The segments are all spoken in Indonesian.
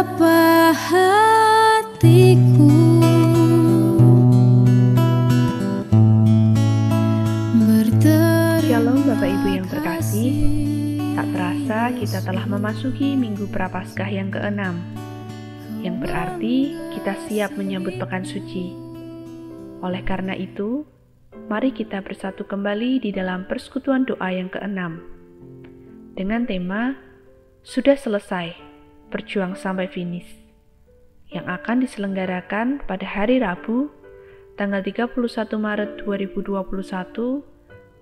betapa hatiku berteriak. Shalom Bapak Ibu yang terkasih, tak terasa kita telah memasuki Minggu Prapaskah yang ke-6, yang berarti kita siap menyambut Pekan Suci. Oleh karena itu, mari kita bersatu kembali di dalam persekutuan doa yang ke-6 dengan tema Sudah Selesai, Berjuang Sampai Finish, yang akan diselenggarakan pada hari Rabu, tanggal 31 Maret 2021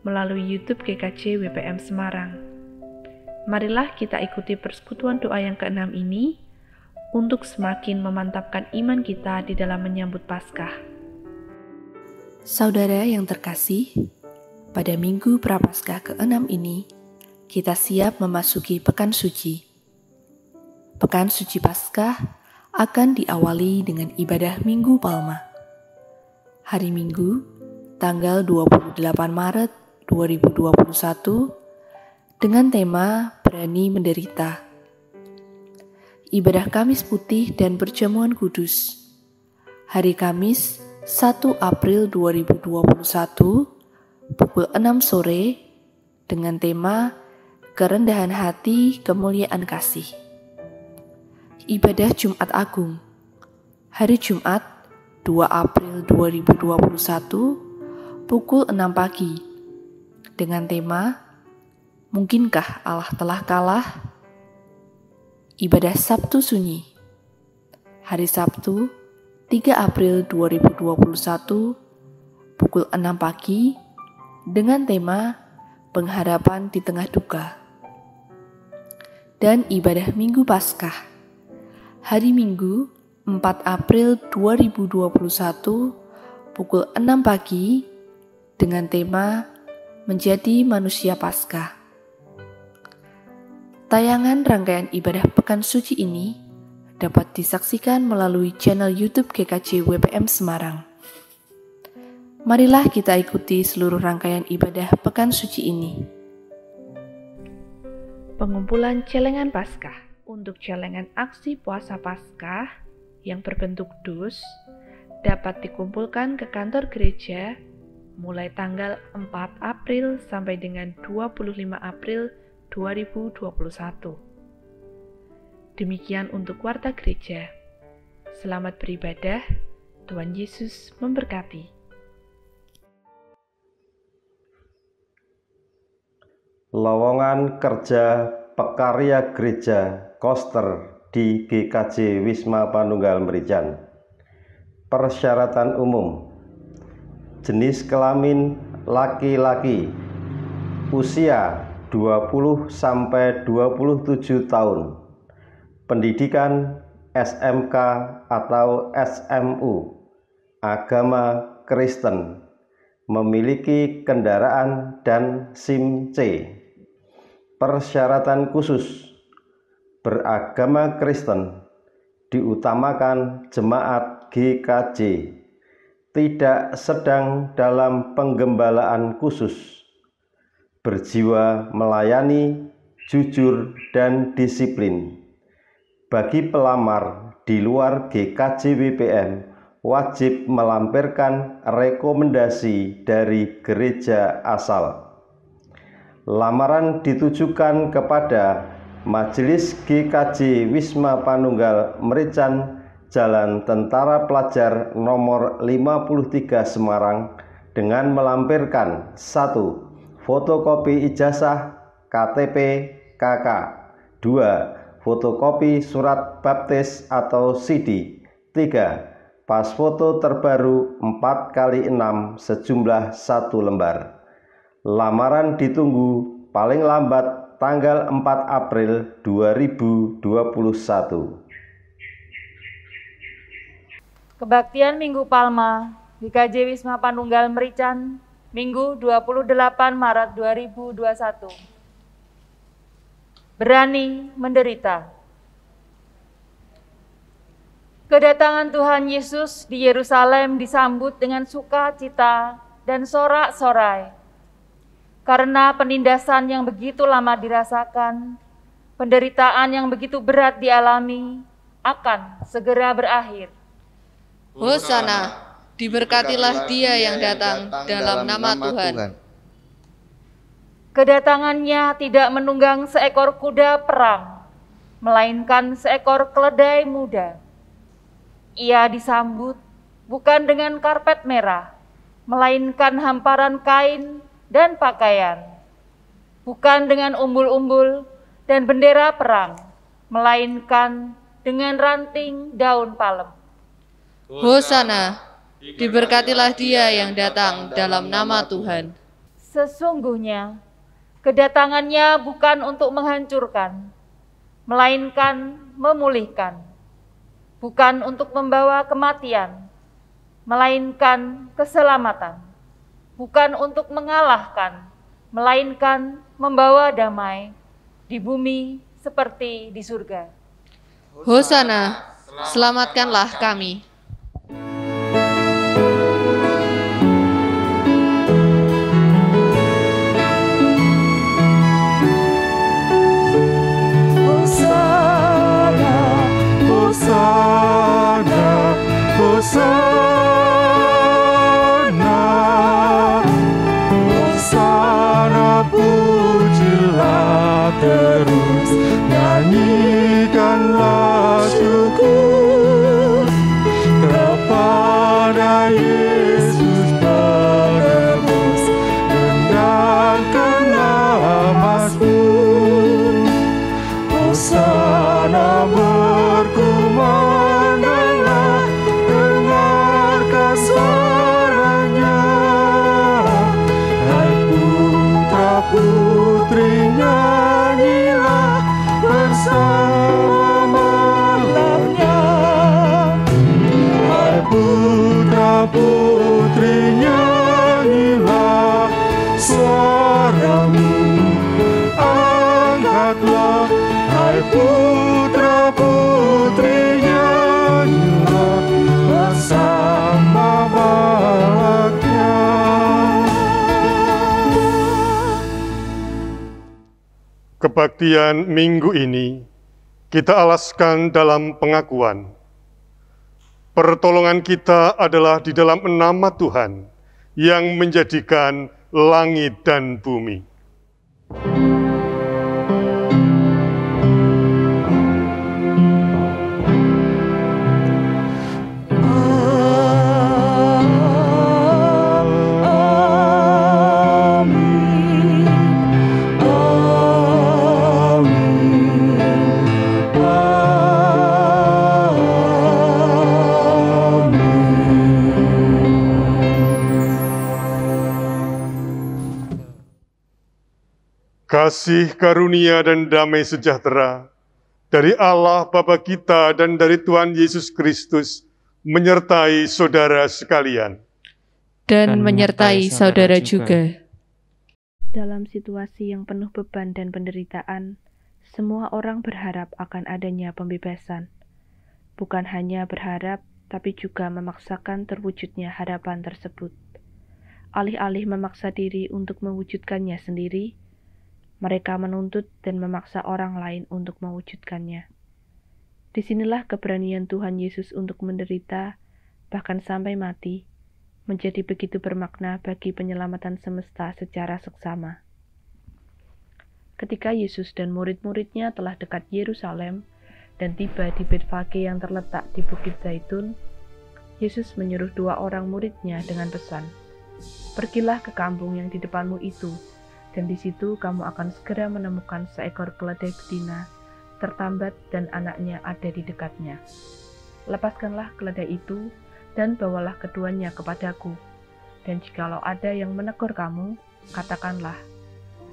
melalui YouTube GKJ WPM Semarang. Marilah kita ikuti persekutuan doa yang ke-6 ini untuk semakin memantapkan iman kita di dalam menyambut Paskah. Saudara yang terkasih, pada Minggu Prapaskah ke-6 ini, kita siap memasuki Pekan Suci. Pekan Suci Paskah akan diawali dengan ibadah Minggu Palma. Hari Minggu, tanggal 28 Maret 2021, dengan tema Berani Menderita. Ibadah Kamis Putih dan Perjamuan Kudus. Hari Kamis, 1 April 2021, pukul 6 sore, dengan tema Kerendahan Hati, Kemuliaan Kasih. Ibadah Jumat Agung. Hari Jumat, 2 April 2021, pukul 6 pagi, dengan tema Mungkinkah Allah telah kalah? Ibadah Sabtu Sunyi. Hari Sabtu, 3 April 2021, pukul 6 pagi, dengan tema Pengharapan di Tengah Duka. Dan ibadah Minggu Paskah. Hari Minggu, 4 April 2021, pukul 6 pagi, dengan tema Menjadi Manusia Paskah. Tayangan rangkaian ibadah Pekan Suci ini dapat disaksikan melalui channel YouTube GKJ WPM Semarang. Marilah kita ikuti seluruh rangkaian ibadah Pekan Suci ini. Pengumpulan celengan Paskah. Untuk celengan aksi puasa Paskah yang berbentuk dus dapat dikumpulkan ke kantor gereja mulai tanggal 4 April sampai dengan 25 April 2021. Demikian untuk warta gereja. Selamat beribadah, Tuhan Yesus memberkati. Lowongan kerja pekarya gereja Koster di GKJ Wisma Panunggal Merican. Persyaratan umum: jenis kelamin laki-laki, usia 20-27 tahun, pendidikan SMK atau SMU, agama Kristen, memiliki kendaraan dan SIM C. Persyaratan khusus: beragama Kristen, diutamakan jemaat GKJ, tidak sedang dalam penggembalaan khusus, berjiwa melayani, jujur, dan disiplin. Bagi pelamar di luar GKJ WPM, wajib melampirkan rekomendasi dari gereja asal. Lamaran ditujukan kepada Majelis GKJ Wisma Panunggal Merican, Jalan Tentara Pelajar nomor 53 Semarang, dengan melampirkan 1. Fotokopi ijazah KTP KK, 2. Fotokopi surat baptis atau CD, 3. Pas foto terbaru 4x6 sejumlah 1 lembar. Lamaran ditunggu paling lambat tanggal 4 April 2021. Kebaktian Minggu Palma GKJ Wisma Panunggal Merican, Minggu 28 Maret 2021. Berani menderita. Kedatangan Tuhan Yesus di Yerusalem disambut dengan sukacita dan sorak-sorai. Karena penindasan yang begitu lama dirasakan, penderitaan yang begitu berat dialami, akan segera berakhir. Hosana, diberkatilah Dia yang datang dalam nama Tuhan. Kedatangannya tidak menunggang seekor kuda perang, melainkan seekor keledai muda. Ia disambut bukan dengan karpet merah, melainkan hamparan kain dan pakaian. Bukan dengan umbul-umbul dan bendera perang, melainkan dengan ranting daun palem. Hosana, diberkatilah Dia yang datang dalam nama Tuhan. Sesungguhnya, kedatangannya bukan untuk menghancurkan, melainkan memulihkan. Bukan untuk membawa kematian, melainkan keselamatan. Bukan untuk mengalahkan, melainkan membawa damai di bumi seperti di surga. Hosana, selamatkanlah kami. Hosana, pujilah terus, nyanyikanlah syukur kepada Yesus penebus, dengarkanlah mazmur. Hosana berkumandanglah, dengarkan suaranya. Hai putra-putri, nyanyilah bersama malamnya. Hai putra-putri, nyanyilah suaramu. Angkatlah, hai putra-putri, nyanyilah bersama balaknya. Kebaktian minggu ini kita alaskan dalam pengakuan. Pertolongan kita adalah di dalam nama Tuhan yang menjadikan langit dan bumi. Kasih karunia dan damai sejahtera dari Allah Bapa kita dan dari Tuhan Yesus Kristus menyertai saudara sekalian. Dan menyertai saudara juga. Dalam situasi yang penuh beban dan penderitaan, semua orang berharap akan adanya pembebasan. Bukan hanya berharap, tapi juga memaksakan terwujudnya harapan tersebut. Alih-alih memaksa diri untuk mewujudkannya sendiri, mereka menuntut dan memaksa orang lain untuk mewujudkannya. Disinilah keberanian Tuhan Yesus untuk menderita, bahkan sampai mati, menjadi begitu bermakna bagi penyelamatan semesta secara seksama. Ketika Yesus dan murid-muridnya telah dekat Yerusalem dan tiba di Betfage yang terletak di Bukit Zaitun, Yesus menyuruh 2 orang muridnya dengan pesan, "Pergilah ke kampung yang di depanmu itu, dan di situ kamu akan segera menemukan seekor keledai betina, tertambat dan anaknya ada di dekatnya. Lepaskanlah keledai itu, dan bawalah keduanya kepadaku. Dan jikalau ada yang menegur kamu, katakanlah,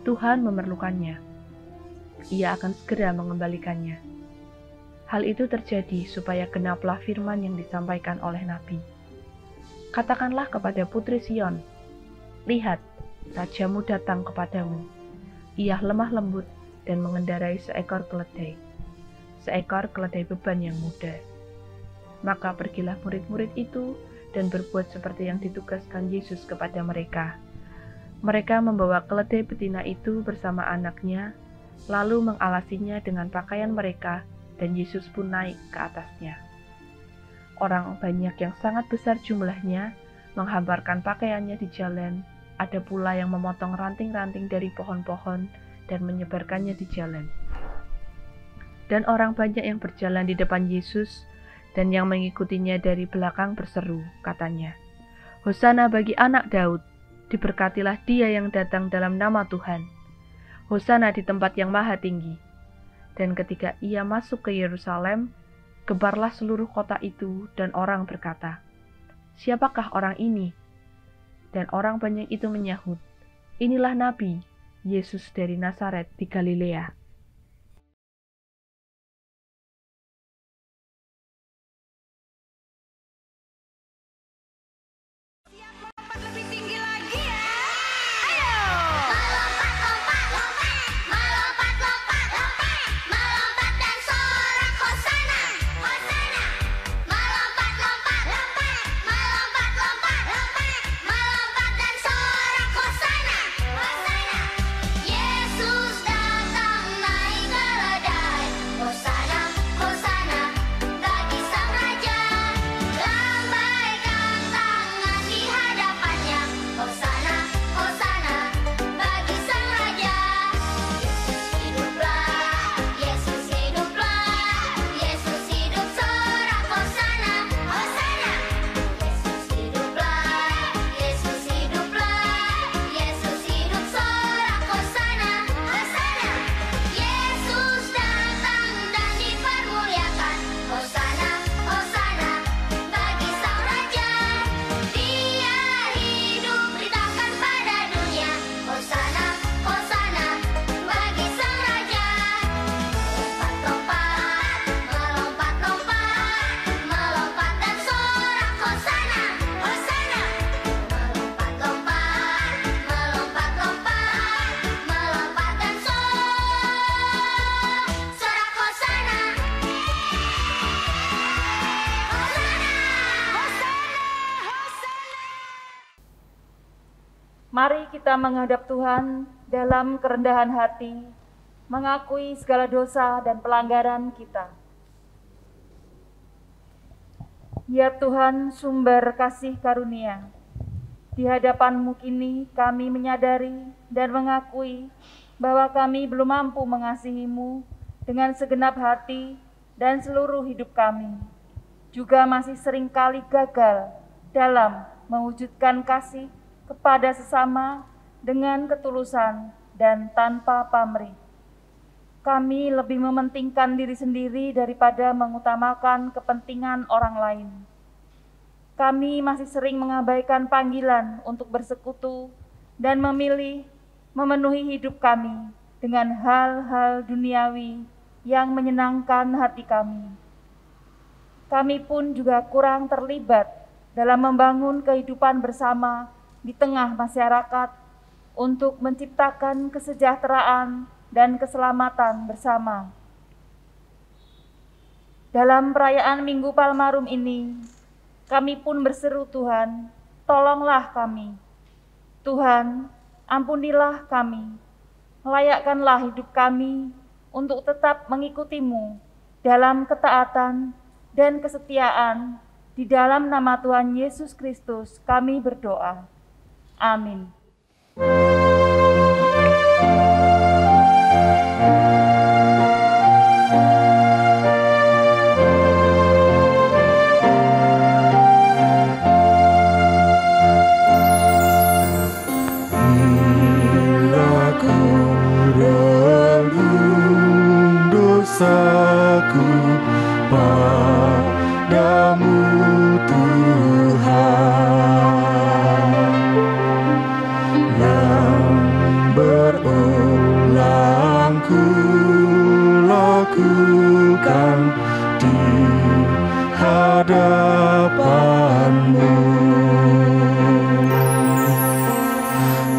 Tuhan memerlukannya. Ia akan segera mengembalikannya." Hal itu terjadi supaya genaplah firman yang disampaikan oleh Nabi. "Katakanlah kepada putri Sion, lihat, rajamu datang kepadamu. Ia lemah lembut dan mengendarai seekor keledai beban yang muda." Maka pergilah murid-murid itu dan berbuat seperti yang ditugaskan Yesus kepada mereka. Mereka membawa keledai betina itu bersama anaknya, lalu mengalasinya dengan pakaian mereka dan Yesus pun naik ke atasnya. Orang banyak yang sangat besar jumlahnya menghamparkan pakaiannya di jalan, ada pula yang memotong ranting-ranting dari pohon-pohon dan menyebarkannya di jalan. Dan orang banyak yang berjalan di depan Yesus dan yang mengikutinya dari belakang berseru, katanya, "Hosana bagi anak Daud, diberkatilah dia yang datang dalam nama Tuhan. Hosana di tempat yang maha tinggi." Dan ketika ia masuk ke Yerusalem, gebarlah seluruh kota itu dan orang berkata, "Siapakah orang ini?" Dan orang banyak itu menyahut, "Inilah Nabi, Yesus dari Nazaret di Galilea." Lebih tinggi lagi ya. Ayo. Melompat, lompat, lompat. Melompat, lompat, lompat. Melompat dan sorak hosana. Hosana. Melompat, lompat, lompat. Melompat, lompat, lompat. Melompat dan sorak hosana. Hosana. Yesus datang naik keledai. Hosana, hosana. Bagi sang raja. Lambaikan tangan di hadapannya. Hosana, hosana, bagi sang raja. Yesus hiduplah, Yesus hidup, sorak hosana, hosana. Yesus hiduplah, Yesus hidup, sorak hosana, hosana. Yesus datang dan dipermuliakan. Hosana, hosana, bagi sang raja. Dia hidup, beritakan pada dunia. Hosana, hosana, bagi sang raja. Melompat, lompat, melompat, lompat, melompat dan sorak hosana, hosana. Melompat, lompat, melompat, lompat, melompat dan sorak hosana. Mari kita menghadap Tuhan dalam kerendahan hati, mengakui segala dosa dan pelanggaran kita. Ya Tuhan, sumber kasih karunia, di hadapan-Mu kini kami menyadari dan mengakui bahwa kami belum mampu mengasihi-Mu dengan segenap hati dan seluruh hidup kami. Juga masih seringkali gagal dalam mewujudkan kasih kepada sesama dengan ketulusan dan tanpa pamrih. Kami lebih mementingkan diri sendiri daripada mengutamakan kepentingan orang lain. Kami masih sering mengabaikan panggilan untuk bersekutu dan memilih memenuhi hidup kami dengan hal-hal duniawi yang menyenangkan hati kami. Kami pun juga kurang terlibat dalam membangun kehidupan bersama di tengah masyarakat untuk menciptakan kesejahteraan dan keselamatan bersama. Dalam perayaan Minggu Palmarum ini, kami pun berseru, Tuhan, tolonglah kami. Tuhan, ampunilah kami. Layakkanlah hidup kami untuk tetap mengikuti-Mu dalam ketaatan dan kesetiaan. Di dalam nama Tuhan Yesus Kristus kami berdoa. Amin. Bila ku renung dosaku padamu Tuhan, yang berulang ku lakukan di hadapan-Mu.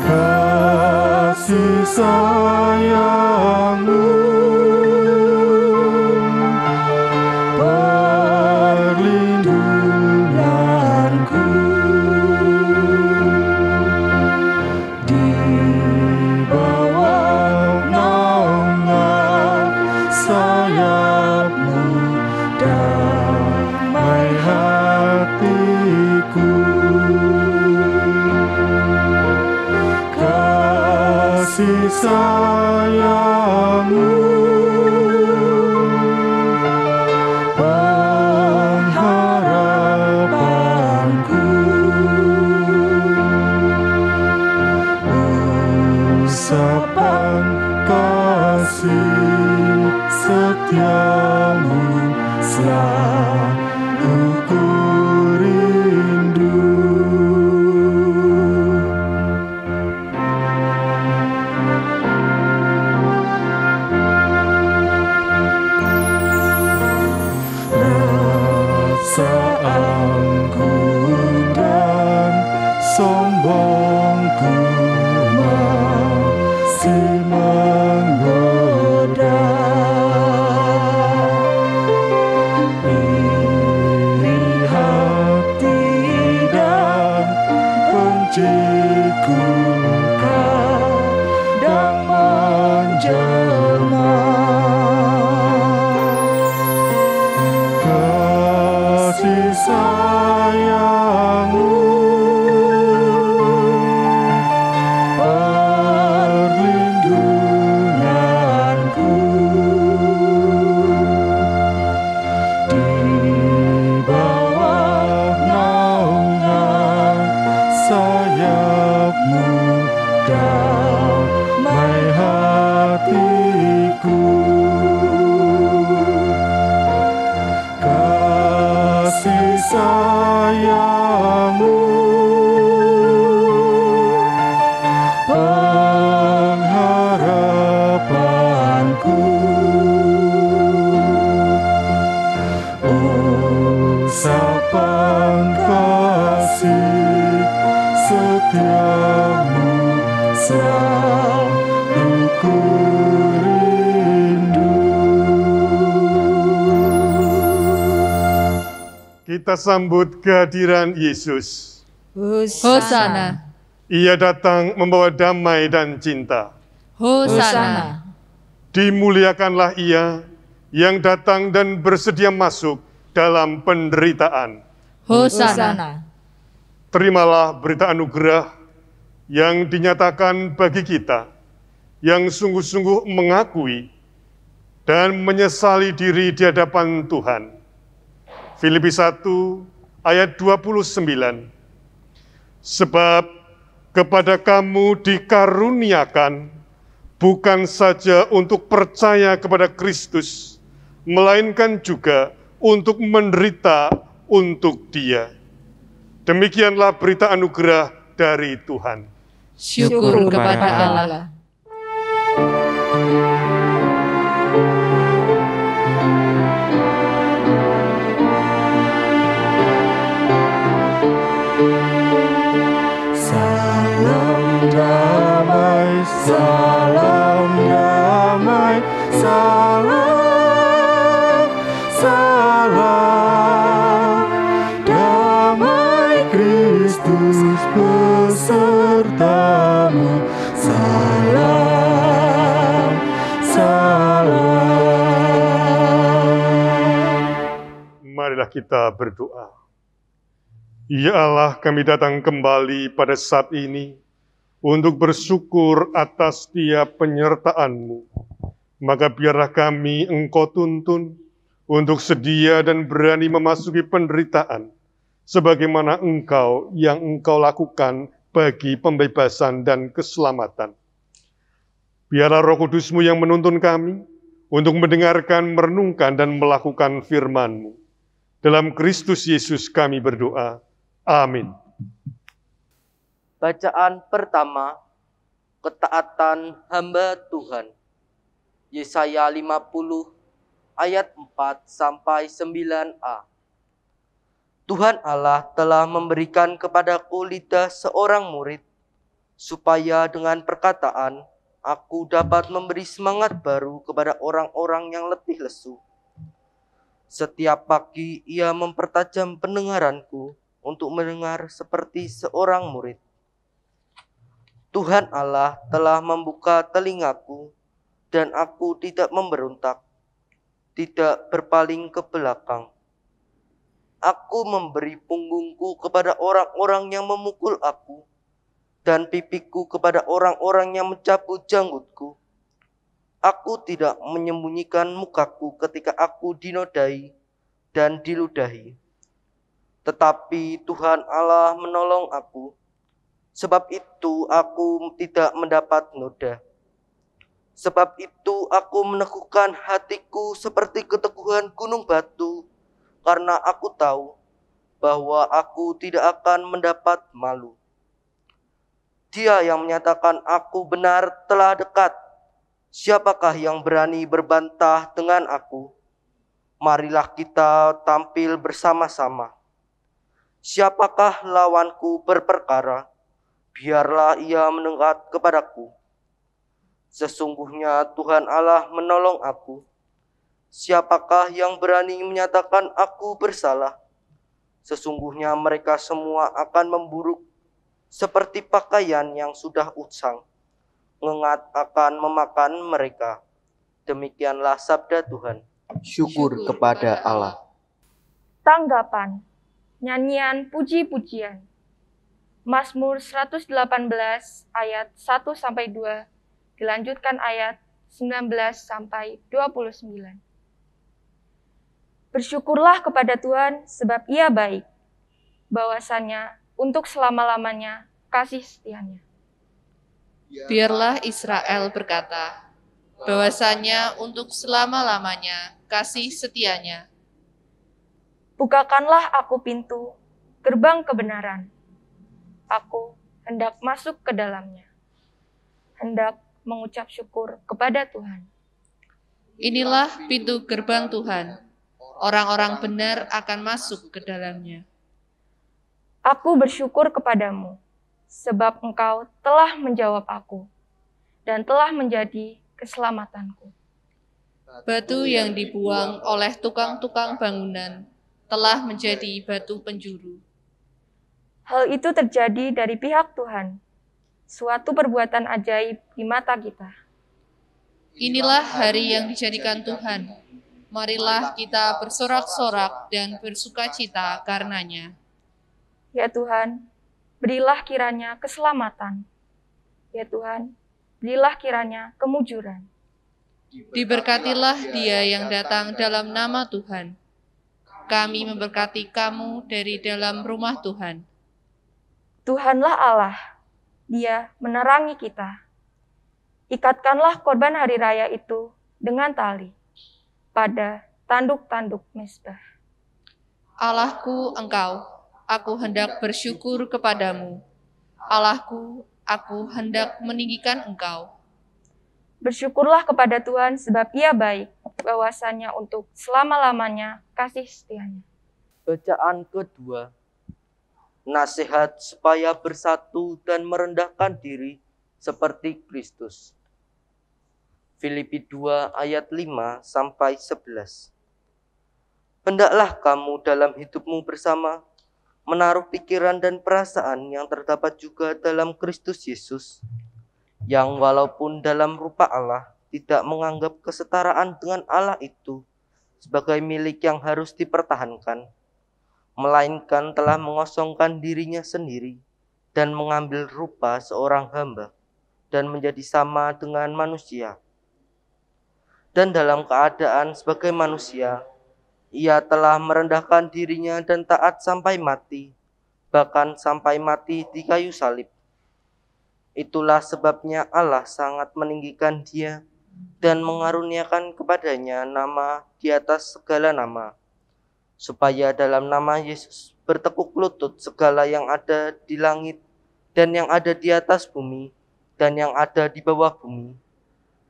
Kasih sayang-Mu perlindunganku, di bawah naungan sayap-Mu kasih sayang-Mu, pengharapanku, usapan kasih setiamu selalu ku rindu. Rasa angkuh dan sombongku masih menggoda. Iri hati dan benciku kadang menjelma. Kasih sayang-Mu, perlindunganku, di bawah naungan sayap-Mu damai hatiku. Kasih sayang-Mu, pengharapanku, usapan kasih setiamu selalu ku rindu. Kita sambut kehadiran Yesus. Hosana. Ia datang membawa damai dan cinta. Hosana. Dimuliakanlah Ia yang datang dan bersedia masuk dalam penderitaan. Hosana. Terimalah berita anugerah yang dinyatakan bagi kita, yang sungguh-sungguh mengakui dan menyesali diri di hadapan Tuhan. Filipi 1 ayat 29. Sebab kepada kamu dikaruniakan bukan saja untuk percaya kepada Kristus, melainkan juga untuk menderita untuk Dia. Demikianlah berita anugerah dari Tuhan. Syukur kepada Allah. Salam damai, salam damai, salam, salam damai Kristus besertamu. Salam, salam. Marilah kita berdoa. Ya Allah, kami datang kembali pada saat ini untuk bersyukur atas setiap penyertaan-Mu. Maka biarlah kami Engkau tuntun untuk sedia dan berani memasuki penderitaan, sebagaimana Engkau yang Engkau lakukan bagi pembebasan dan keselamatan. Biarlah Roh Kudus-Mu yang menuntun kami untuk mendengarkan, merenungkan, dan melakukan firman-Mu. Dalam Kristus Yesus kami berdoa. Amin. Bacaan pertama, ketaatan hamba Tuhan. Yesaya 50 ayat 4 sampai 9a. Tuhan Allah telah memberikan kepadaku lidah seorang murid, supaya dengan perkataan aku dapat memberi semangat baru kepada orang-orang yang letih lesu. Setiap pagi ia mempertajam pendengaranku untuk mendengar seperti seorang murid. Tuhan Allah telah membuka telingaku, dan aku tidak memberontak, tidak berpaling ke belakang. Aku memberi punggungku kepada orang-orang yang memukul aku, dan pipiku kepada orang-orang yang mencabut janggutku. Aku tidak menyembunyikan mukaku ketika aku dinodai dan diludahi. Tetapi Tuhan Allah menolong aku. Sebab itu aku tidak mendapat noda. Sebab itu aku meneguhkan hatiku seperti keteguhan gunung batu, karena aku tahu bahwa aku tidak akan mendapat malu. Dia yang menyatakan aku benar telah dekat. Siapakah yang berani berbantah dengan aku? Marilah kita tampil bersama-sama. Siapakah lawanku berperkara? Biarlah ia mendekat kepadaku. Sesungguhnya Tuhan Allah menolong aku. Siapakah yang berani menyatakan aku bersalah? Sesungguhnya mereka semua akan memburuk seperti pakaian yang sudah usang. Ngengat akan memakan mereka. Demikianlah sabda Tuhan. Syukur kepada Allah. Tanggapan, nyanyian puji-pujian. Mazmur 118 ayat 1-2, dilanjutkan ayat 19 sampai 29. Bersyukurlah kepada Tuhan sebab Ia baik, bahwasanya untuk selama-lamanya kasih setianya. Biarlah Israel berkata, bahwasanya untuk selama-lamanya kasih setianya. Bukakanlah aku pintu, gerbang kebenaran. Aku hendak masuk ke dalamnya. Hendak mengucap syukur kepada Tuhan. Inilah pintu gerbang Tuhan. Orang-orang benar akan masuk ke dalamnya. Aku bersyukur kepadamu, sebab Engkau telah menjawab aku, dan telah menjadi keselamatanku. Batu yang dibuang oleh tukang-tukang bangunan telah menjadi batu penjuru. Hal itu terjadi dari pihak Tuhan, suatu perbuatan ajaib di mata kita. Inilah hari yang dijadikan Tuhan. Marilah kita bersorak-sorak dan bersukacita karenanya. Ya Tuhan, berilah kiranya keselamatan. Ya Tuhan, berilah kiranya kemujuran. Diberkatilah dia yang datang dalam nama Tuhan. Kami memberkati kamu dari dalam rumah Tuhan. Tuhanlah Allah, Dia menerangi kita. Ikatkanlah korban hari raya itu dengan tali pada tanduk-tanduk mezbah. Allahku Engkau, aku hendak bersyukur kepadamu. Allahku, aku hendak meninggikan Engkau. Bersyukurlah kepada Tuhan sebab Ia baik, bahwasanya untuk selama-lamanya kasih setianya. Bacaan kedua. Nasihat supaya bersatu dan merendahkan diri seperti Kristus. Filipi 2 ayat 5 sampai 11. Hendaklah kamu dalam hidupmu bersama menaruh pikiran dan perasaan yang terdapat juga dalam Kristus Yesus, yang walaupun dalam rupa Allah tidak menganggap kesetaraan dengan Allah itu sebagai milik yang harus dipertahankan, melainkan telah mengosongkan dirinya sendiri dan mengambil rupa seorang hamba dan menjadi sama dengan manusia. Dan dalam keadaan sebagai manusia, Ia telah merendahkan dirinya dan taat sampai mati, bahkan sampai mati di kayu salib. Itulah sebabnya Allah sangat meninggikan Dia dan mengaruniakan kepadanya nama di atas segala nama, supaya dalam nama Yesus bertekuk lutut segala yang ada di langit dan yang ada di atas bumi dan yang ada di bawah bumi,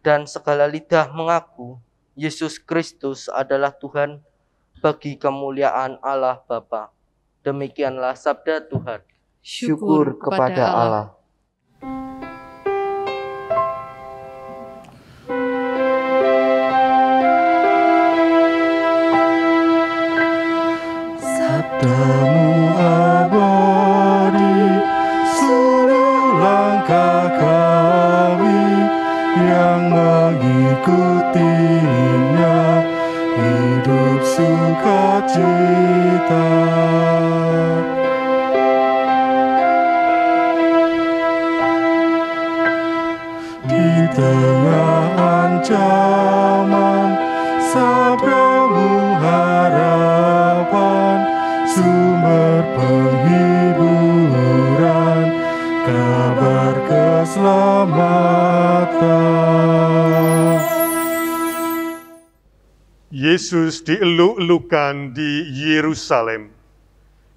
dan segala lidah mengaku Yesus Kristus adalah Tuhan, bagi kemuliaan Allah Bapa. Demikianlah sabda Tuhan. Syukur kepada Allah. Sabdamu abadi, seluruh langkah kami yang mengikutinya hidup sukacita. di tengah ancaman, sabdamu harapan, sumber penghiburan, kabar keselamatan. Yesus dieluk-elukan di Yerusalem.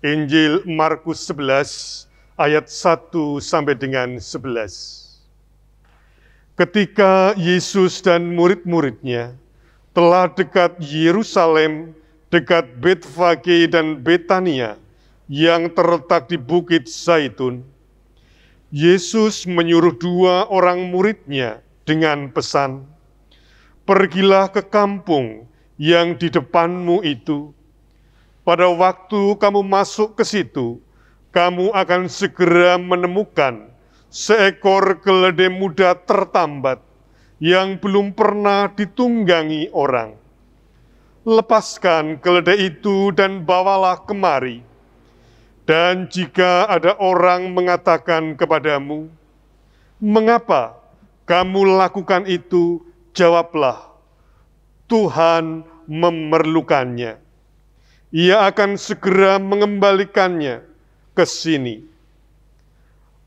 Injil Markus 11 ayat 1 sampai dengan 11. Ketika Yesus dan murid-muridnya telah dekat Yerusalem, dekat Betfage dan Betania yang terletak di Bukit Zaitun, Yesus menyuruh 2 orang muridnya dengan pesan, "Pergilah ke kampung yang di depanmu itu. Pada waktu kamu masuk ke situ, kamu akan segera menemukan seekor keledai muda tertambat yang belum pernah ditunggangi orang. Lepaskan keledai itu dan bawalah kemari. Dan jika ada orang mengatakan kepadamu, 'Mengapa kamu lakukan itu?' jawablah, 'Tuhan memerlukannya. Ia akan segera mengembalikannya ke sini.'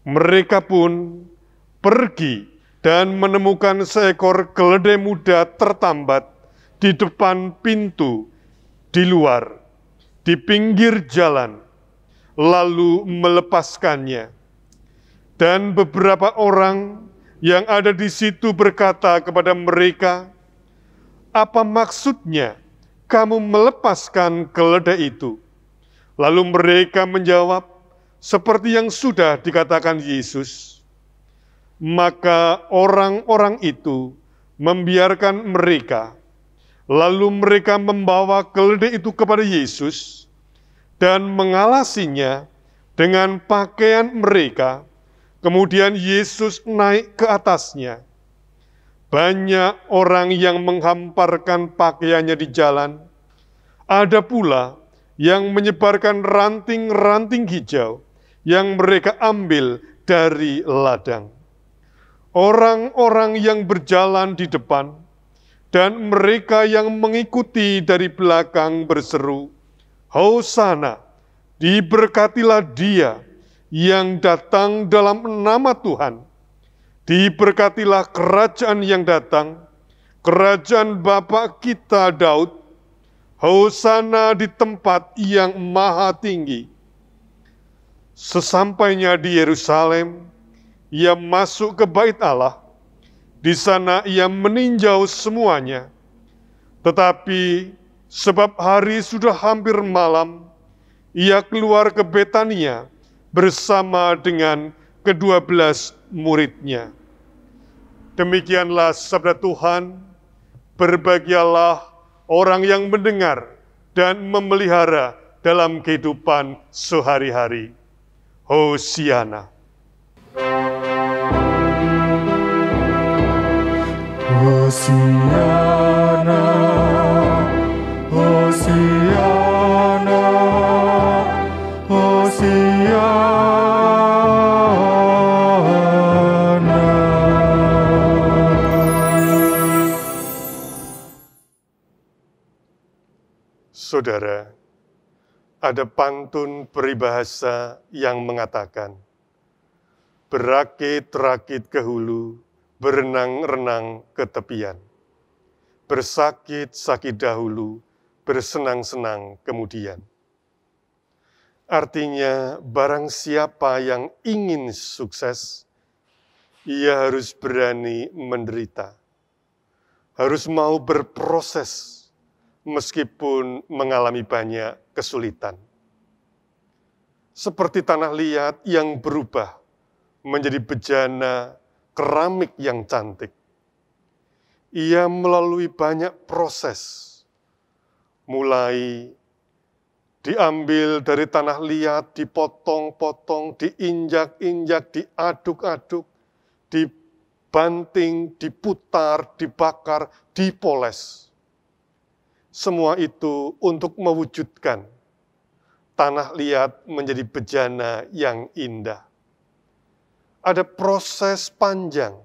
Mereka pun pergi dan menemukan seekor keledai muda tertambat di depan pintu, di luar, di pinggir jalan, lalu melepaskannya. Dan beberapa orang yang ada di situ berkata kepada mereka, 'Apa maksudnya kamu melepaskan keledai itu?' Lalu mereka menjawab, seperti yang sudah dikatakan Yesus. Maka orang-orang itu membiarkan mereka. Lalu mereka membawa keledai itu kepada Yesus dan mengalasinya dengan pakaian mereka. Kemudian Yesus naik ke atasnya. Banyak orang yang menghamparkan pakaiannya di jalan. Ada pula yang menyebarkan ranting-ranting hijau yang mereka ambil dari ladang. Orang-orang yang berjalan di depan dan mereka yang mengikuti dari belakang berseru, 'Hosana, diberkatilah dia yang datang dalam nama Tuhan. Diberkatilah kerajaan yang datang, kerajaan Bapa kita Daud. Hosana di tempat yang maha tinggi.' Sesampainya di Yerusalem, ia masuk ke bait Allah. Di sana ia meninjau semuanya. Tetapi sebab hari sudah hampir malam, ia keluar ke Betania bersama dengan ke-12 muridnya." Demikianlah sabda Tuhan. Berbahagialah orang yang mendengar dan memelihara dalam kehidupan sehari-hari. Hosiana. Hosiana, Hosiana, Hosiana. Saudara, ada pantun peribahasa yang mengatakan, "Berakit-rakit ke hulu, berenang-renang ke tepian. Bersakit-sakit dahulu, bersenang-senang kemudian." Artinya, barang siapa yang ingin sukses, ia harus berani menderita. Harus mau berproses, meskipun mengalami banyak kesulitan. Seperti tanah liat yang berubah menjadi bejana keramik yang cantik. Ia melalui banyak proses, mulai diambil dari tanah liat, dipotong-potong, diinjak-injak, diaduk-aduk, dibanting, diputar, dibakar, dipoles. Semua itu untuk mewujudkan tanah liat menjadi bejana yang indah. Ada proses panjang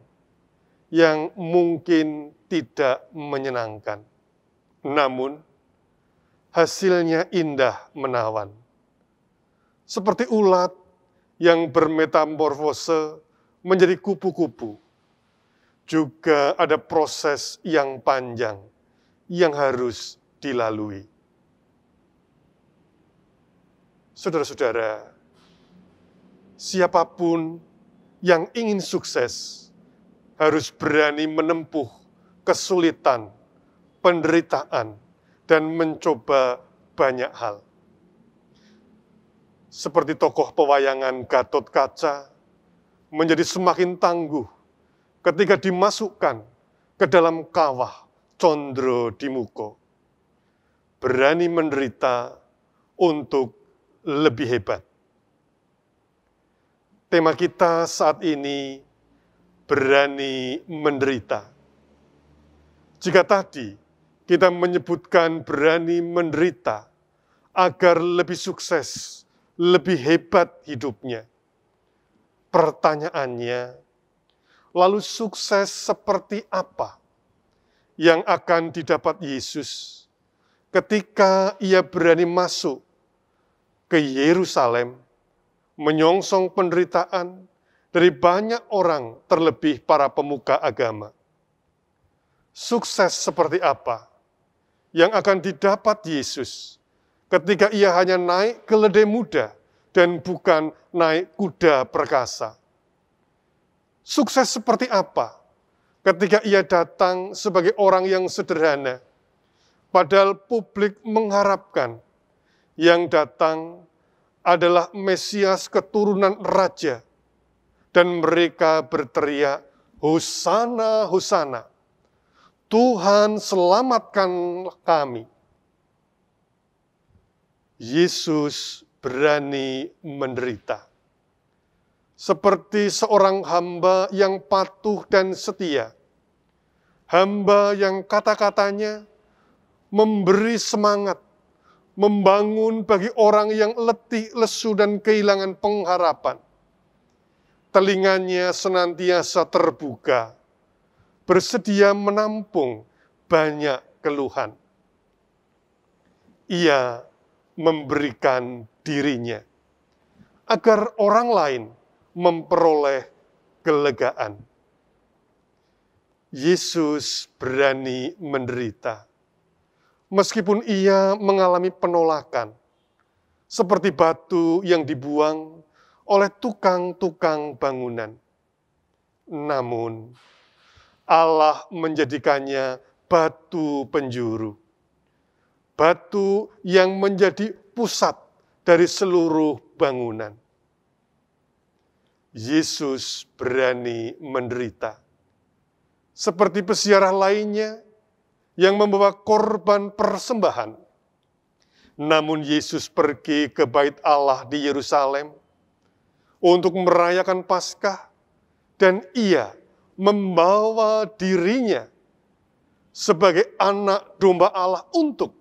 yang mungkin tidak menyenangkan. Namun, hasilnya indah menawan. Seperti ulat yang bermetamorfose menjadi kupu-kupu, juga ada proses yang panjang yang harus dilalui. Saudara-saudara, siapapun yang ingin sukses harus berani menempuh kesulitan, penderitaan, dan mencoba banyak hal. Seperti tokoh pewayangan Gatot Kaca menjadi semakin tangguh ketika dimasukkan ke dalam kawah Condro-Dimuko. Berani menderita untuk lebih hebat. Tema kita saat ini, berani menderita. Jika tadi kita menyebutkan berani menderita agar lebih sukses, lebih hebat hidupnya. Pertanyaannya, lalu sukses seperti apa yang akan didapat Yesus ketika ia berani masuk ke Yerusalem, menyongsong penderitaan dari banyak orang, terlebih para pemuka agama. Sukses seperti apa yang akan didapat Yesus ketika ia hanya naik keledai muda dan bukan naik kuda perkasa? Sukses seperti apa ketika ia datang sebagai orang yang sederhana, padahal publik mengharapkan yang datang adalah Mesias keturunan raja, dan mereka berteriak, Hosana, Hosana, Tuhan selamatkan kami. Yesus berani menderita. Seperti seorang hamba yang patuh dan setia. Hamba yang kata-katanya memberi semangat, membangun bagi orang yang letih, lesu, dan kehilangan pengharapan. Telinganya senantiasa terbuka, bersedia menampung banyak keluhan. Ia memberikan dirinya agar orang lain memperoleh kelegaan. Yesus berani menderita, meskipun ia mengalami penolakan, seperti batu yang dibuang oleh tukang-tukang bangunan. Namun, Allah menjadikannya batu penjuru, batu yang menjadi pusat dari seluruh bangunan. Yesus berani menderita, seperti peziarah lainnya yang membawa korban persembahan. Namun Yesus pergi ke Bait Allah di Yerusalem untuk merayakan Paskah, dan ia membawa dirinya sebagai anak domba Allah untuk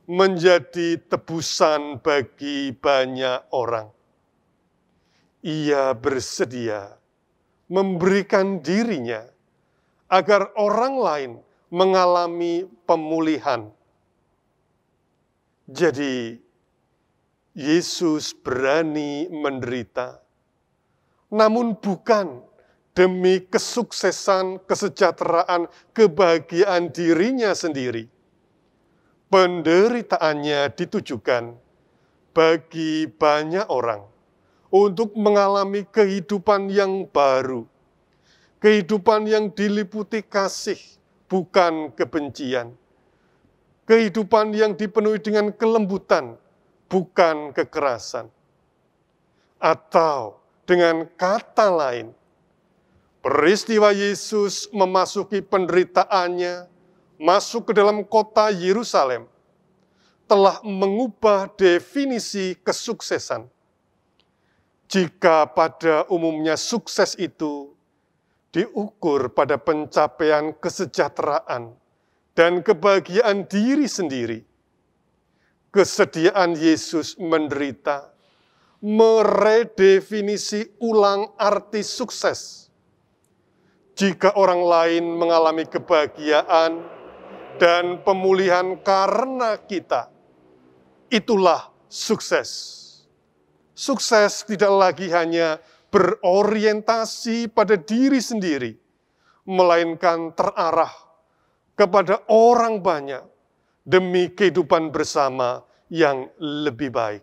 menjadi tebusan bagi banyak orang. Ia bersedia memberikan dirinya agar orang lain mengalami pemulihan. Jadi, Yesus berani menderita, namun bukan demi kesuksesan, kesejahteraan, kebahagiaan dirinya sendiri. Penderitaannya ditujukan bagi banyak orang untuk mengalami kehidupan yang baru, kehidupan yang diliputi kasih, bukan kebencian, kehidupan yang dipenuhi dengan kelembutan, bukan kekerasan. Atau dengan kata lain, peristiwa Yesus memasuki penderitaannya, masuk ke dalam kota Yerusalem, telah mengubah definisi kesuksesan. Jika pada umumnya sukses itu diukur pada pencapaian kesejahteraan dan kebahagiaan diri sendiri, kesediaan Yesus menderita meredefinisi ulang arti sukses. Jika orang lain mengalami kebahagiaan dan pemulihan karena kita, itulah sukses. Sukses tidak lagi hanya berorientasi pada diri sendiri, melainkan terarah kepada orang banyak demi kehidupan bersama yang lebih baik.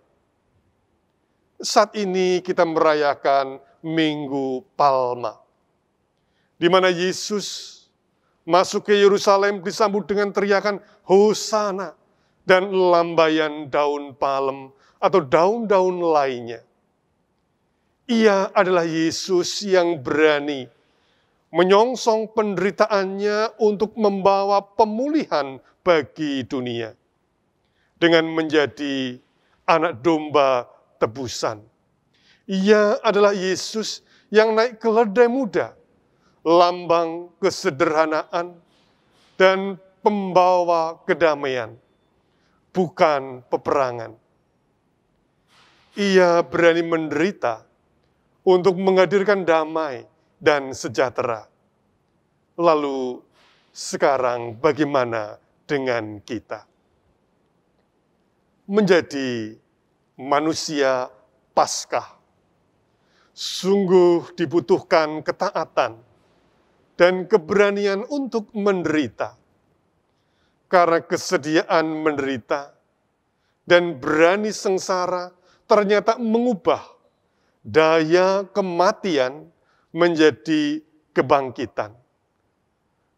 Saat ini kita merayakan Minggu Palma, di mana Yesus masuk ke Yerusalem disambut dengan teriakan Hosana dan lambaian daun palem atau daun-daun lainnya. Ia adalah Yesus yang berani menyongsong penderitaannya untuk membawa pemulihan bagi dunia dengan menjadi anak domba tebusan. Ia adalah Yesus yang naik keledai muda, lambang kesederhanaan dan pembawa kedamaian, bukan peperangan. Ia berani menderita untuk menghadirkan damai dan sejahtera. Lalu sekarang bagaimana dengan kita? Menjadi manusia Paskah sungguh dibutuhkan ketaatan dan keberanian untuk menderita. Karena kesediaan menderita dan berani sengsara ternyata mengubah daya kematian menjadi kebangkitan.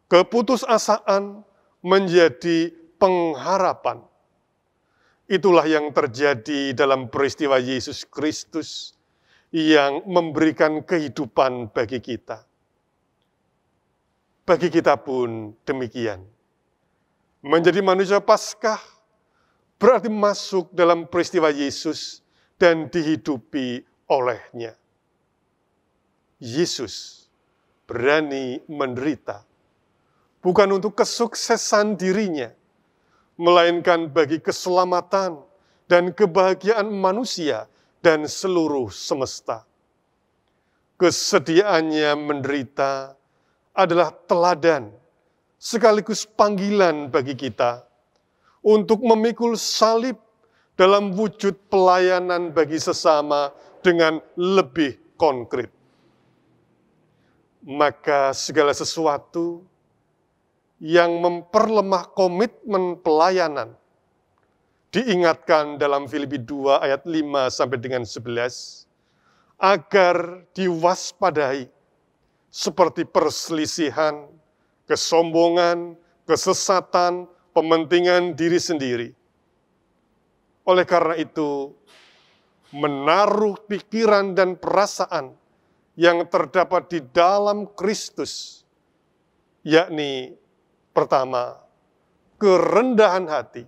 Keputusasaan menjadi pengharapan. Itulah yang terjadi dalam peristiwa Yesus Kristus yang memberikan kehidupan bagi kita. Bagi kita pun demikian. Menjadi manusia Paskah berarti masuk dalam peristiwa Yesus dan dihidupi olehnya. Yesus berani menderita, bukan untuk kesuksesan dirinya, melainkan bagi keselamatan dan kebahagiaan manusia dan seluruh semesta. Kesediaannya menderita adalah teladan, sekaligus panggilan bagi kita untuk memikul salib dalam wujud pelayanan bagi sesama dengan lebih konkret. Maka segala sesuatu yang memperlemah komitmen pelayanan diingatkan dalam Filipi 2 ayat 5 sampai dengan 11 agar diwaspadai seperti perselisihan, kesombongan, kesesatan, pementingan diri sendiri. Oleh karena itu, menaruh pikiran dan perasaan yang terdapat di dalam Kristus, yakni pertama, kerendahan hati.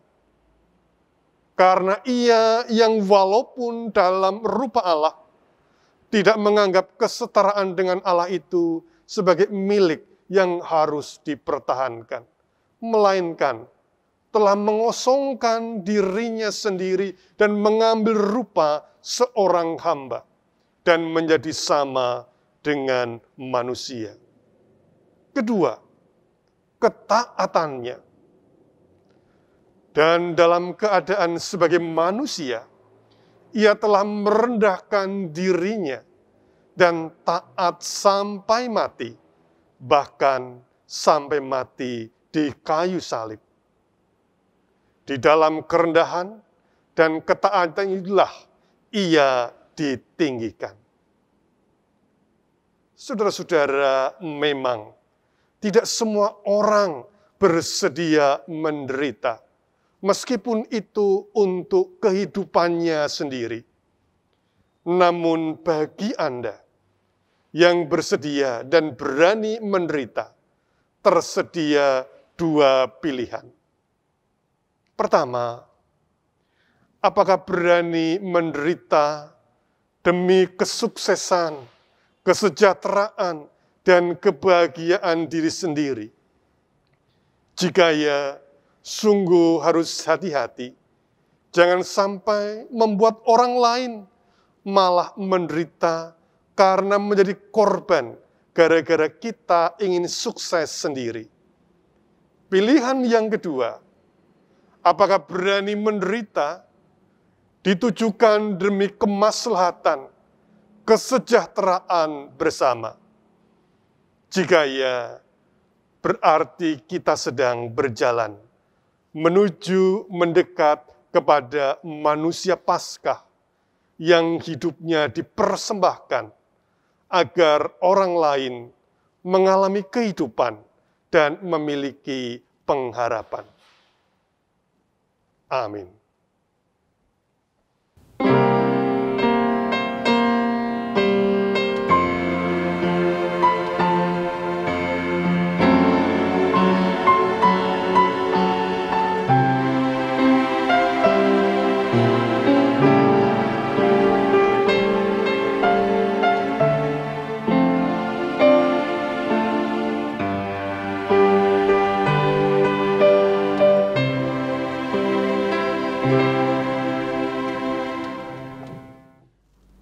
Karena ia yang walaupun dalam rupa Allah, tidak menganggap kesetaraan dengan Allah itu sebagai milik yang harus dipertahankan, melainkan telah mengosongkan dirinya sendiri dan mengambil rupa seorang hamba dan menjadi sama dengan manusia. Kedua, ketaatannya. Dan dalam keadaan sebagai manusia, ia telah merendahkan dirinya dan taat sampai mati, bahkan sampai mati di kayu salib. Di dalam kerendahan dan ketaatan inilah ia ditinggikan. Saudara-saudara, memang tidak semua orang bersedia menderita, meskipun itu untuk kehidupannya sendiri. Namun bagi Anda yang bersedia dan berani menderita, tersedia dua pilihan. Pertama, apakah berani menderita demi kesuksesan, kesejahteraan, dan kebahagiaan diri sendiri? Jika ya, sungguh harus hati-hati, jangan sampai membuat orang lain malah menderita karena menjadi korban gara-gara kita ingin sukses sendiri. Pilihan yang kedua, apakah berani menderita ditujukan demi kemaslahatan, kesejahteraan bersama? Jika ya, berarti kita sedang berjalan menuju mendekat kepada manusia Paskah yang hidupnya dipersembahkan agar orang lain mengalami kehidupan dan memiliki pengharapan. Amin.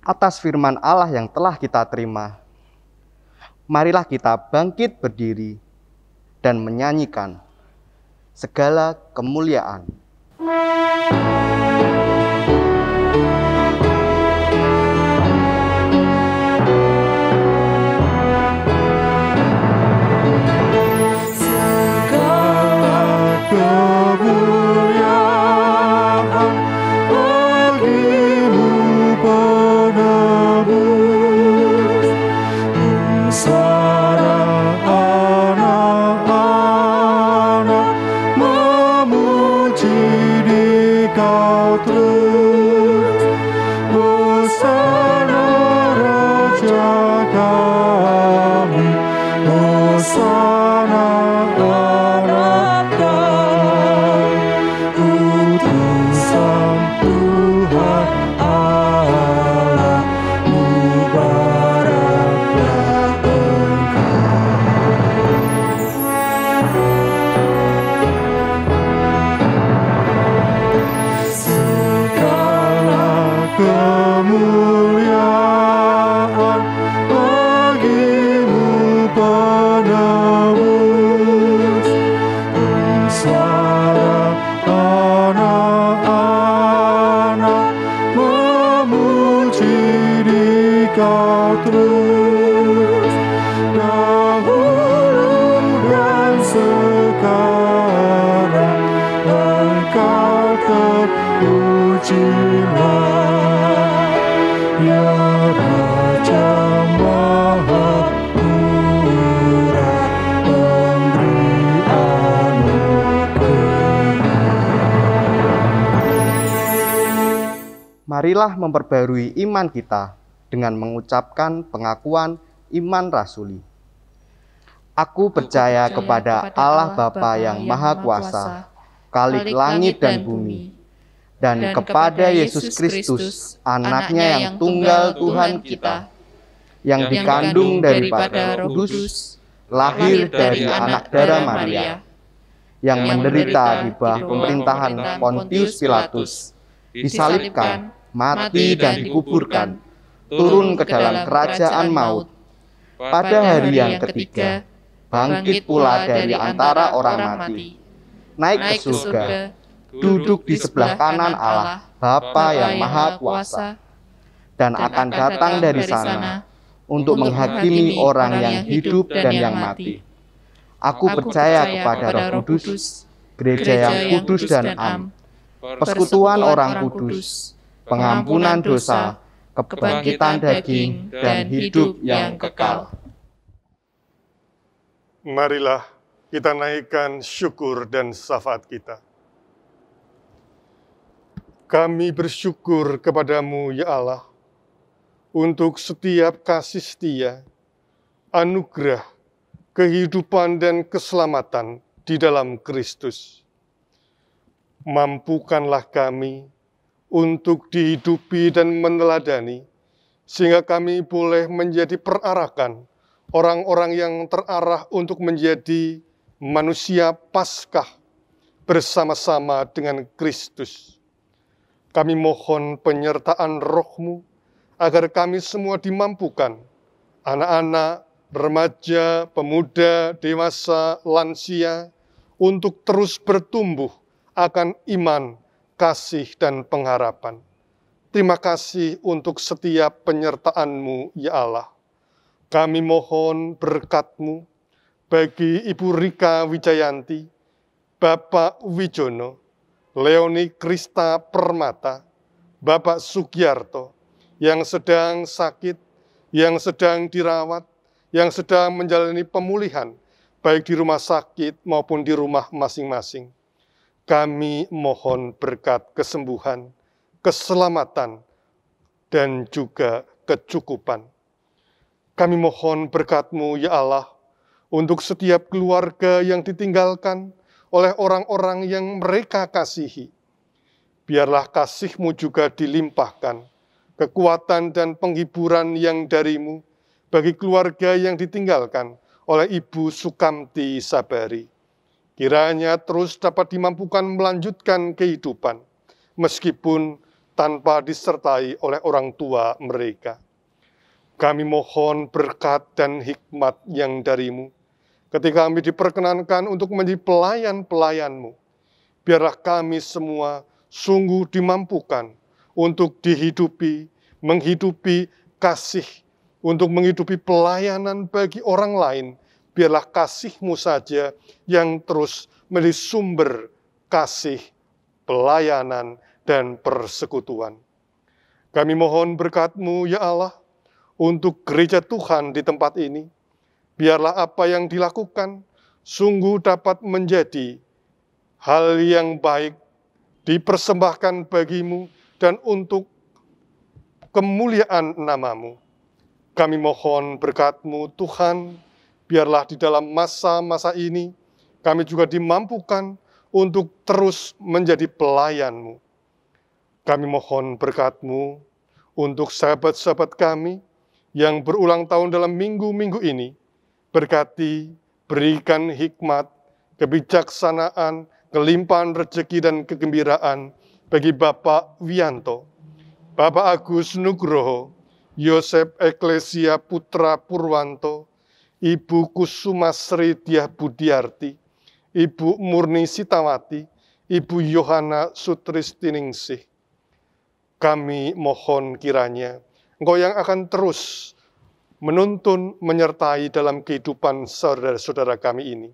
Atas firman Allah yang telah kita terima, marilah kita bangkit berdiri dan menyanyikan segala kemuliaan. Marilah memperbarui iman kita dengan mengucapkan pengakuan iman rasuli. Aku percaya kepada Allah Bapa yang Maha Kuasa, Khalik langit dan bumi, dan kepada Yesus Kristus, Anaknya yang tunggal Tuhan kita, yang dikandung daripada Roh Kudus, lahir dari anak darah Maria, yang menderita di bawah pemerintahan Pontius Pilatus, disalibkan, mati dan dikuburkan, turun ke dalam kerajaan maut. Pada hari yang ketiga, bangkit pula dari antara orang mati, naik ke surga, duduk di sebelah kanan Allah, Bapa yang Maha Kuasa, dan akan datang dari sana untuk menghakimi orang yang hidup dan yang mati. Aku percaya kepada Roh Kudus, gereja yang kudus dan am, persekutuan orang kudus, pengampunan dosa, kebangkitan daging, dan hidup yang kekal. Marilah kita naikkan syukur dan syafaat kita. Kami bersyukur kepadamu, ya Allah, untuk setiap kasih setia, anugerah, kehidupan, dan keselamatan di dalam Kristus. Mampukanlah kami untuk dihidupi dan meneladani, sehingga kami boleh menjadi perarakan orang-orang yang terarah untuk menjadi manusia Paskah bersama-sama dengan Kristus. Kami mohon penyertaan Roh-Mu agar kami semua dimampukan, anak-anak, remaja, pemuda, dewasa, lansia, untuk terus bertumbuh akan iman, kasih, dan pengharapan. Terima kasih untuk setiap penyertaan-Mu, ya Allah. Kami mohon berkat-Mu bagi Ibu Rika Wijayanti, Bapak Wijono, Leoni Krista Permata, Bapak Sugiarto, yang sedang sakit, yang sedang dirawat, yang sedang menjalani pemulihan, baik di rumah sakit maupun di rumah masing-masing. Kami mohon berkat kesembuhan, keselamatan, dan juga kecukupan. Kami mohon berkat-Mu, ya Allah, untuk setiap keluarga yang ditinggalkan oleh orang-orang yang mereka kasihi. Biarlah kasih-Mu juga dilimpahkan, kekuatan dan penghiburan yang dari-Mu bagi keluarga yang ditinggalkan oleh Ibu Sukamti Sabari. Kiranya terus dapat dimampukan melanjutkan kehidupan, meskipun tanpa disertai oleh orang tua mereka. Kami mohon berkat dan hikmat yang dari-Mu, ketika kami diperkenankan untuk menjadi pelayan-pelayan-Mu. Biarlah kami semua sungguh dimampukan untuk dihidupi, menghidupi kasih, untuk menghidupi pelayanan bagi orang lain. Biarlah kasih-Mu saja yang terus menjadi sumber kasih, pelayanan, dan persekutuan. Kami mohon berkat-Mu, ya Allah, untuk gereja Tuhan di tempat ini. Biarlah apa yang dilakukan sungguh dapat menjadi hal yang baik, dipersembahkan bagi-Mu, dan untuk kemuliaan nama-Mu. Kami mohon berkat-Mu, Tuhan, biarlah di dalam masa-masa ini, kami juga dimampukan untuk terus menjadi pelayan-Mu. Kami mohon berkat-Mu untuk sahabat-sahabat kami yang berulang tahun dalam minggu-minggu ini. Berkati, berikan hikmat, kebijaksanaan, kelimpahan rezeki dan kegembiraan bagi Bapak Wianto, Bapak Agus Nugroho, Yosep Eklesia Putra Purwanto, Ibu Kusuma Sri Diah Budiarti, Ibu Murni Sitawati, Ibu Yohana Sutristiningsih. Kami mohon kiranya Engkau yang akan terus menuntun, menyertai dalam kehidupan saudara-saudara kami ini.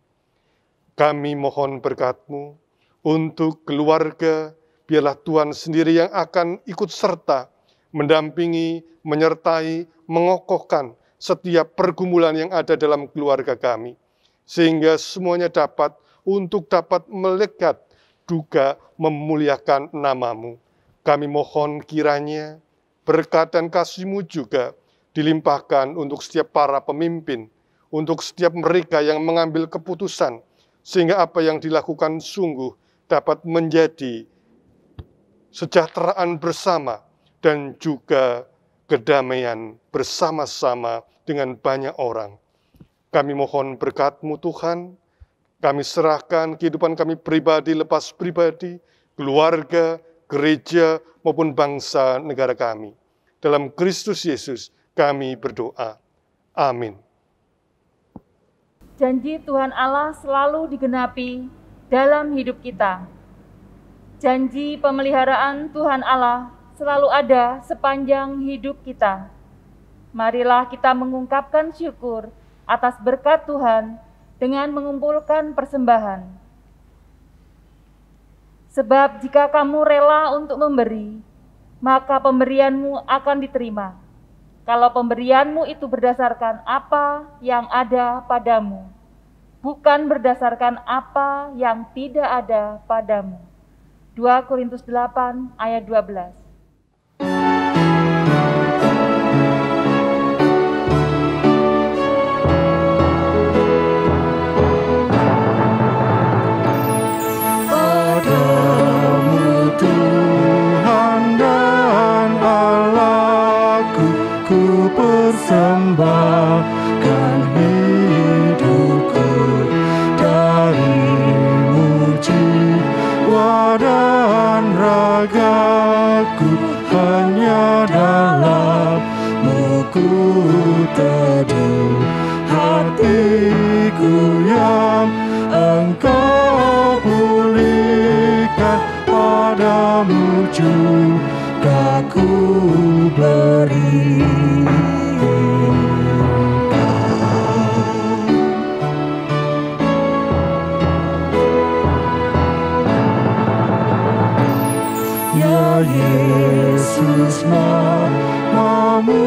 Kami mohon berkat-Mu untuk keluarga, biarlah Tuhan sendiri yang akan ikut serta, mendampingi, menyertai, mengokohkan setiap pergumulan yang ada dalam keluarga kami. Sehingga semuanya dapat melekat, juga memuliakan nama-Mu. Kami mohon kiranya berkat dan kasih-Mu juga dilimpahkan untuk setiap para pemimpin, untuk setiap mereka yang mengambil keputusan, sehingga apa yang dilakukan sungguh dapat menjadi kesejahteraan bersama dan juga kedamaian bersama-sama dengan banyak orang. Kami mohon berkat-Mu, Tuhan. Kami serahkan kehidupan kami pribadi lepas pribadi, keluarga, gereja, maupun bangsa negara kami. Dalam Kristus Yesus kami berdoa. Amin. Janji Tuhan Allah selalu digenapi dalam hidup kita. Janji pemeliharaan Tuhan Allah selalu ada sepanjang hidup kita. Marilah kita mengungkapkan syukur atas berkat Tuhan dengan mengumpulkan persembahan. Sebab jika kamu rela untuk memberi, maka pemberianmu akan diterima. Kalau pemberianmu itu berdasarkan apa yang ada padamu, bukan berdasarkan apa yang tidak ada padamu. 2 Korintus 8 ayat 12. Persembahkan hidupku dari-Mu, jiwa dan ragaku hanya dalam-Mu ku teduh. ku beri. Ya Yesus, namamu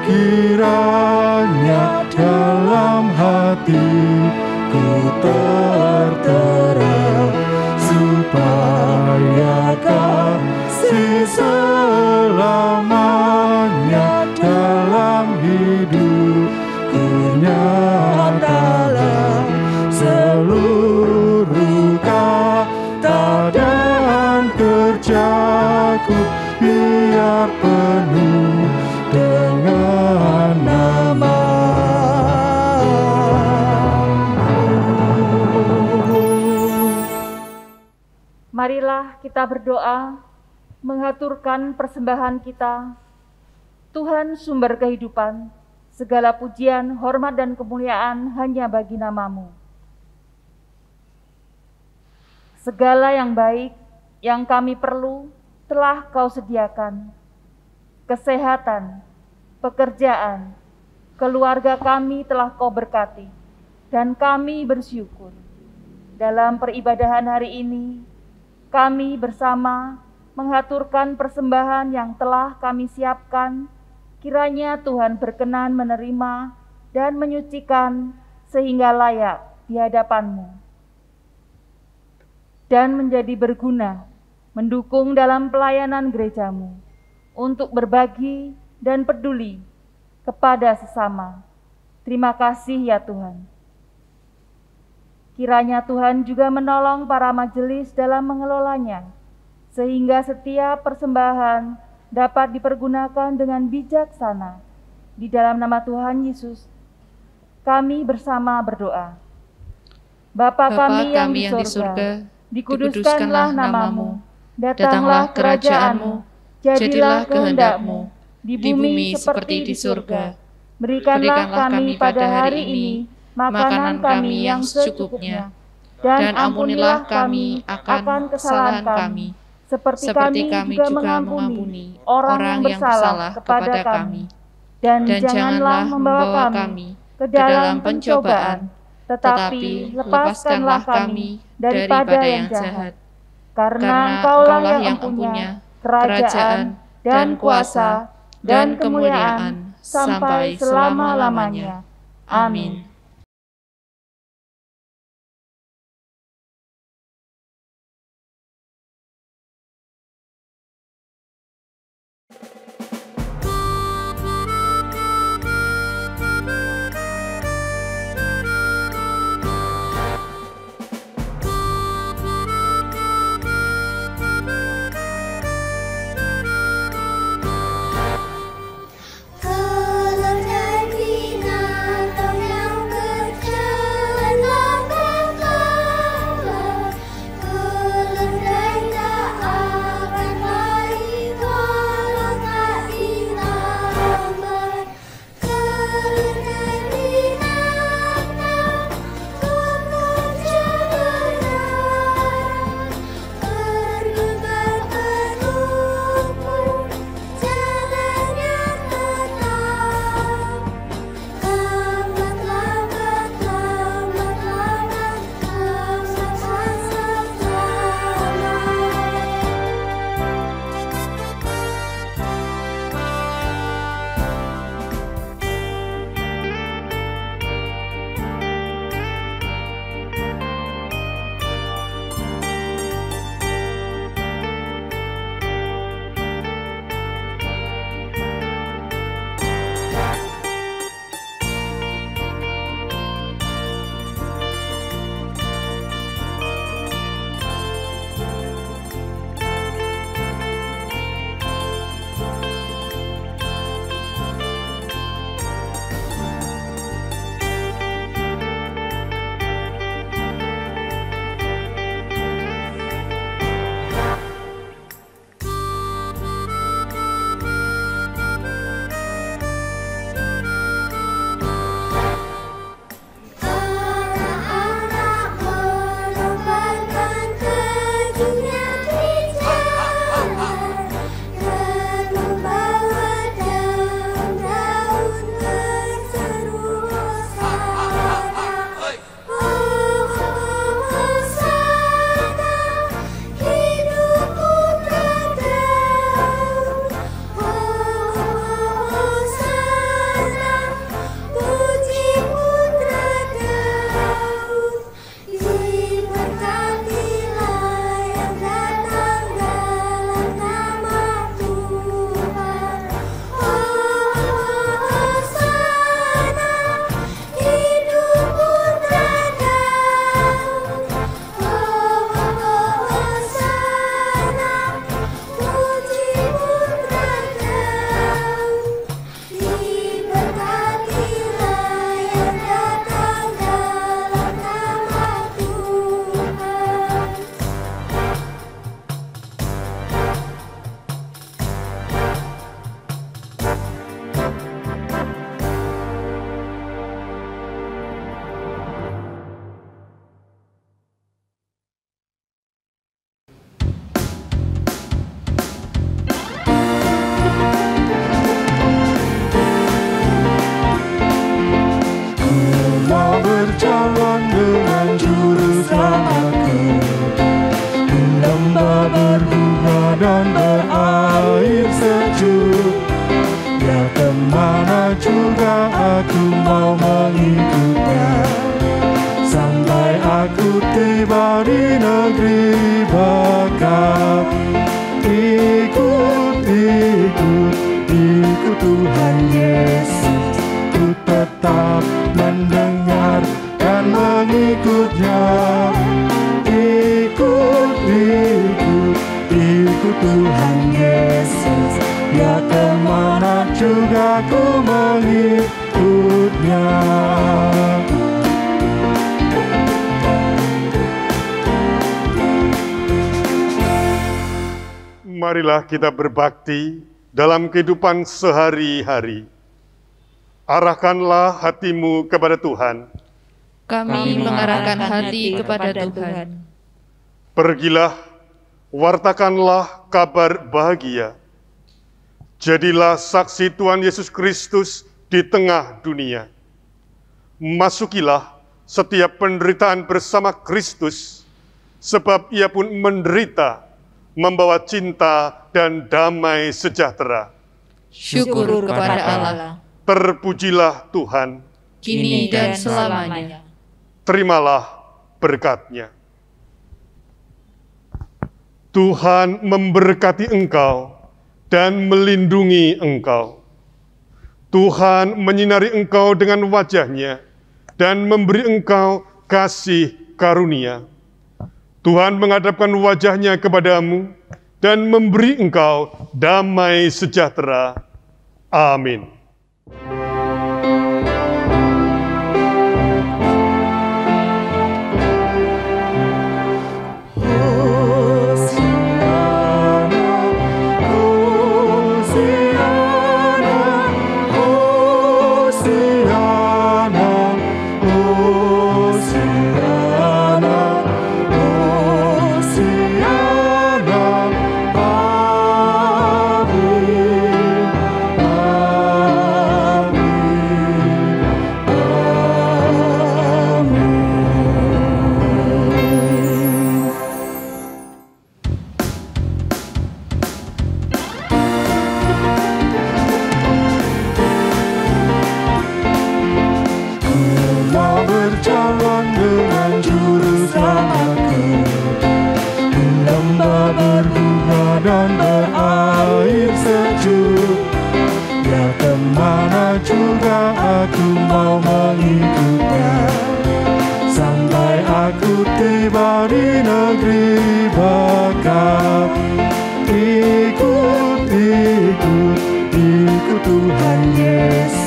kiranya dalam hatiku tertera, supaya kasih selamanya dalam hidupku nyatalah. Seluruh kata dan kerjaku biar penuh dengan nama-Mu. Marilah kita berdoa, menghaturkan persembahan kita. Tuhan sumber kehidupan, segala pujian, hormat, dan kemuliaan hanya bagi nama-Mu. Segala yang baik yang kami perlu telah Kau sediakan. Kesehatan, pekerjaan, keluarga kami telah Kau berkati, dan kami bersyukur. Dalam peribadahan hari ini, kami bersama menghaturkan persembahan yang telah kami siapkan. Kiranya Tuhan berkenan menerima dan menyucikan sehingga layak di hadapan-Mu dan menjadi berguna, mendukung dalam pelayanan gereja-Mu untuk berbagi dan peduli kepada sesama. Terima kasih ya Tuhan. Kiranya Tuhan juga menolong para majelis dalam mengelolanya, sehingga setiap persembahan dapat dipergunakan dengan bijaksana. Di dalam nama Tuhan Yesus, kami bersama berdoa. Bapa kami yang di surga, dikuduskanlah nama-Mu, datanglah kerajaan-Mu, jadilah kehendak-Mu, di bumi seperti di surga. Berikanlah kami pada hari ini makanan kami yang secukupnya, dan ampunilah kami akan kesalahan kami, seperti kami juga mengampuni orang yang bersalah kepada kami. Dan janganlah membawa kami ke dalam pencobaan, tetapi lepaskanlah kami daripada yang jahat. Karena Engkaulah yang mempunyai kerajaan dan kuasa dan kemuliaan sampai selama-lamanya. Amin. Kalau jadi ingatan yang tiba di negeri Baka. Ikut Tuhan Yesus, ku tetap mendengar dan mengikutnya. Ikut Tuhan Yesus, ya kemana juga ku mengikutnya. Marilah kita berbakti dalam kehidupan sehari-hari. Arahkanlah hatimu kepada Tuhan. Kami mengarahkan hati kepada Tuhan. Pergilah, wartakanlah kabar bahagia. Jadilah saksi Tuhan Yesus Kristus di tengah dunia. Masukilah setiap penderitaan bersama Kristus, sebab ia pun menderita, membawa cinta dan damai sejahtera. Syukur kepada Allah. Terpujilah Tuhan, kini dan selamanya. Terimalah berkat-Nya. Tuhan memberkati engkau dan melindungi engkau. Tuhan menyinari engkau dengan wajah-Nya dan memberi engkau kasih karunia. Tuhan menghadapkan wajah-Nya kepadamu dan memberi engkau damai sejahtera. Amin. Tuhan Yesus.